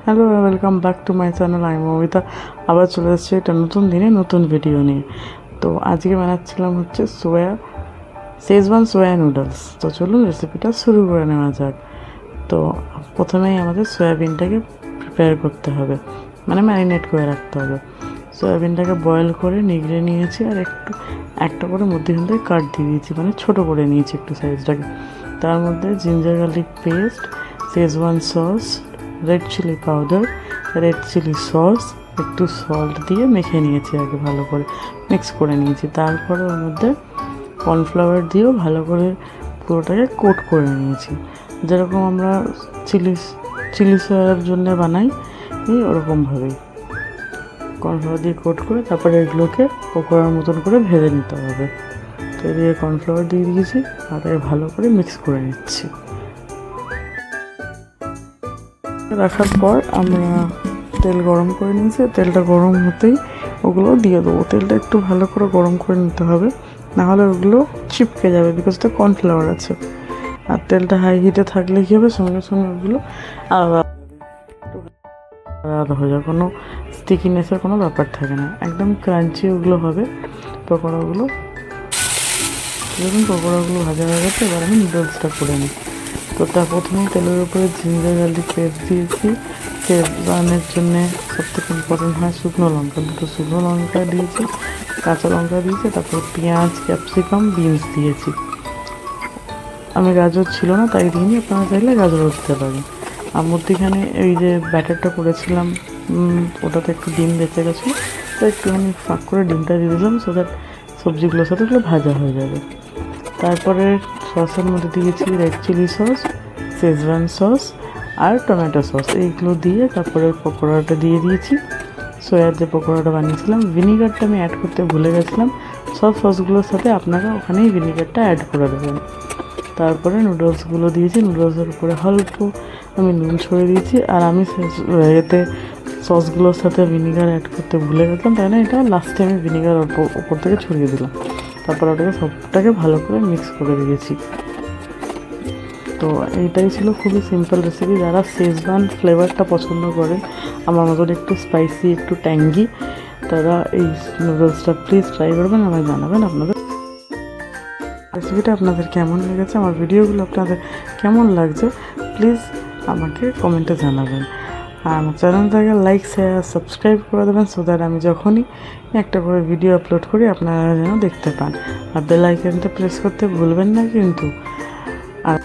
Hello, welcome back to my channel. আমি মমিতা আবার চলে এসেছি একটা নতুন দিনে নতুন ভিডিও নিয়ে। তো আজকে বানাচ্ছিলাম হচ্ছে শেজওয়ান সোয়া নুডলস। তো চলুন রেসিপিটা শুরু করে নেওয়া যাক। তো প্রথমেই আমাদের সয়াবিনটাকে প্রিপেয়ার করতে হবে, মানে ম্যারিনেট করে রাখতে হবে। সয়াবিনটাকে বয়েল করে নিগড়ে নিয়েছি, আর একটা করে মধ্যখান থেকে কাট দিয়ে দিয়েছি, মানে ছোটো করে নিয়েছি একটু সাইজটাকে। তার মধ্যে ginger garlic paste, Schezwan sauce, red chilli powder, red chilli sauce, একটু সল্ট দিয়ে মেখে নিয়েছি, আগে ভালো করে মিক্স করে নিয়েছি। তারপরে ওর মধ্যে কর্নফ্লাওয়ার দিয়েও ভালো করে পুরোটাকে কোট করে নিয়েছি, যেরকম আমরা চিলি সয়ার জন্য বানাই এই ওরকমভাবেই কর্নফ্লাওয়ার দিয়ে কোট করে তারপরে এগুলোকে পকোড়ার মতন করে ভেজে নিতে হবে। তো এদিকে কর্নফ্লাওয়ার দিয়ে দিয়েছি, আর ভালো করে মিক্স করে নিচ্ছি। রাখার পর আমরা তেল গরম করে নিয়েছি, তেলটা গরম হতেই ওগুলো দিয়ে দেবো। তেলটা একটু ভালো করে গরম করে নিতে হবে, নাহলে ওগুলো চিপকে যাবে, বিকজ তো কর্নফ্লাওয়ার আছে। আর তেলটা হাই হিটে থাকলে কী হবে, সঙ্গে সঙ্গে ওগুলো আলাদা হয়ে যাবে, কোনো স্টিকিনেসের কোনো ব্যাপার থাকে না, একদম ক্রাঞ্চি ওগুলো হবে পকোড়াগুলো। যখন পকোড়াগুলো ভাজা হয়ে গেছে, এবার আমি নুডলসটা করে নিই। তো তার প্রথমেই তেলের উপরে জিঞ্জার গার্লিক পেস্ট দিয়েছি। শেজওয়ানের জন্যে সবথেকে ইম্পর্টেন্ট হয় শুকনো লঙ্কা, দুটো শুকনো লঙ্কা দিয়েছি, কাঁচা লঙ্কা দিয়েছি, তারপর পেঁয়াজ, ক্যাপসিকাম, বিনস দিয়েছি। আমি গাজর ছিল না তাই দিইনি, আপনারা চাইলে গাজরও দিতে পারেন। আর মধ্যেখানে এই যে ব্যাটারটা করেছিলাম, ওটাতে একটু ডিম বেঁচে গেছিলো, তো একটুখানি ফাঁক করে ডিমটা দিয়ে দিলাম, সো দ্যাট সবজিগুলোর সাথে এগুলো ভাজা হয়ে যাবে। তারপরে সসের মধ্যে দিয়েছি red chilli sauce, schezwan sauce আর টমেটো সস, এইগুলো দিয়ে তারপরে পকোড়াটা দিয়ে দিয়েছি। সয়ার যে পকোড়াটা বানিয়েছিলাম, ভিনিগারটা আমি অ্যাড করতে ভুলে গেছিলাম, সব সসগুলোর সাথে আপনারা ওখানেই ভিনিগারটা অ্যাড করে দেবেন। তারপরে নুডলসগুলো দিয়েছি, নুডলসের উপরে অল্প আমি নুন ছড়িয়ে দিয়েছি। আর আমি এতে সসগুলোর সাথে ভিনিগার অ্যাড করতে ভুলে গেছিলাম, তাই না, এটা লাস্টে আমি ভিনিগার ওপর থেকে ছড়িয়ে দিলাম। তারপর ওটাকে সবটাকে ভালো করে মিক্স করে দিয়েছি। তো এইটাই ছিল খুবই সিম্পল রেসিপি। যারা শেজওয়ান ফ্লেভারটা পছন্দ করেন, আমার মতন একটু স্পাইসি, একটু ট্যাঙ্গি, তারা এই নুডলসটা প্লিজ ট্রাই করবেন, আমায় জানাবেন আপনাদের রেসিপিটা আপনাদের কেমন লেগেছে, আমার ভিডিওগুলো আপনাদের কেমন লাগছে, প্লিজ আমাকে কমেন্টে জানাবেন। আর আমার চ্যানেলটাকে লাইক, শেয়ার, সাবস্ক্রাইব করে দেবেন, সো দ্যাট আমি যখনই একটা করে ভিডিও আপলোড করি আপনারা যেন দেখতে পান। আর বেল আইকনটা প্রেস করতে ভুলবেন না কিন্তু। আর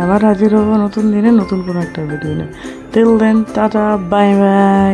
আবার হাজির হবো নতুন দিনে নতুন কোনো একটা ভিডিও নিয়ে। Till then, ta ta, bye by.